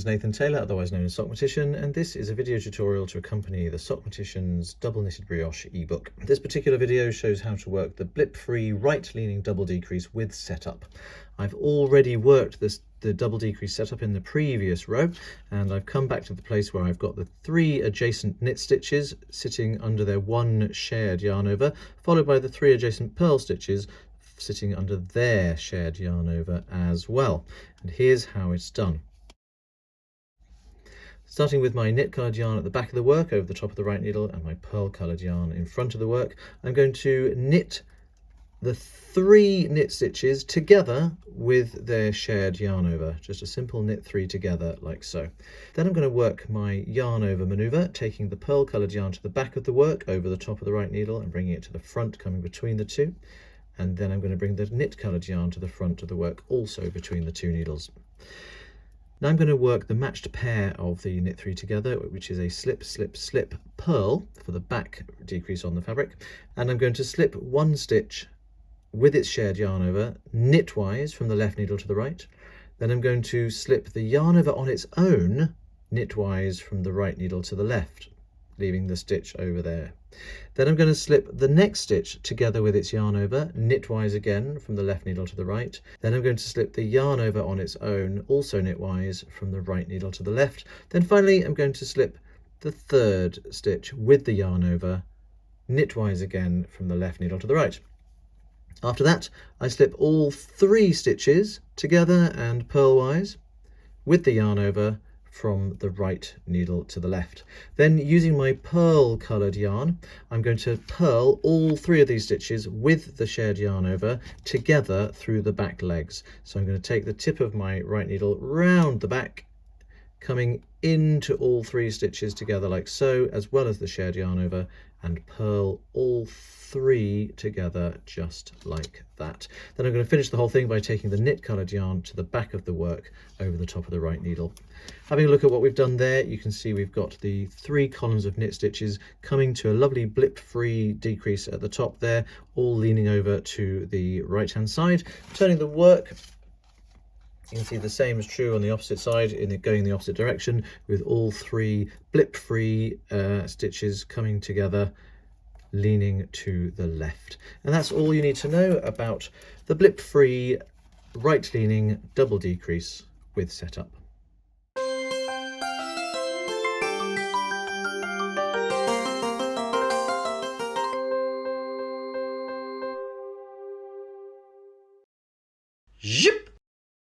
is Nathan Taylor, otherwise known as Sockmatician, and this is a video tutorial to accompany the Sockmatician's double knitted brioche ebook. This particular video shows how to work the Blip-Free right-leaning double decrease with setup. I've already worked the double decrease setup in the previous row, and I've come back to the place where I've got the 3 adjacent knit stitches sitting under their 1 shared yarn over, followed by the 3 adjacent purl stitches sitting under their shared yarn over as well. And here's how it's done. Starting with my knit coloured yarn at the back of the work over the top of the right needle and my pearl coloured yarn in front of the work, I'm going to knit the 3 knit stitches together with their shared yarn over. Just a simple knit 3 together like so. Then I'm going to work my yarn over manoeuvre, taking the pearl coloured yarn to the back of the work over the top of the right needle and bringing it to the front, coming between the 2. And then I'm going to bring the knit coloured yarn to the front of the work, also between the 2 needles. Now I'm going to work the matched pair of the knit 3 together, which is a slip, slip, slip purl for the back decrease on the fabric. And I'm going to slip 1 stitch with its shared yarn over, knitwise from the left needle to the right. Then I'm going to slip the yarn over on its own, knitwise from the right needle to the left, leaving the stitch over there. Then I'm going to slip the next stitch together with its yarn over, knitwise again from the left needle to the right. Then I'm going to slip the yarn over on its own, also knitwise from the right needle to the left. Then finally I'm going to slip the 3rd stitch with the yarn over, knitwise again from the left needle to the right. After that, I slip all 3 stitches together and purlwise with the yarn over from the right needle to the left. Then, using my pearl coloured yarn, I'm going to purl all 3 of these stitches with the shared yarn over together through the back legs. So I'm going to take the tip of my right needle round the back, coming into all 3 stitches together like so, as well as the shared yarn over, and purl all 3 together just like that. Then I'm going to finish the whole thing by taking the knit coloured yarn to the back of the work over the top of the right needle. Having a look at what we've done there, you can see we've got the 3 columns of knit stitches coming to a lovely blip-free decrease at the top there, all leaning over to the right hand side. Turning the work, you can see the same is true on the opposite side, going the opposite direction, with all 3 blip-free stitches coming together, leaning to the left. And that's all you need to know about the blip-free right-leaning double decrease with setup. Zip!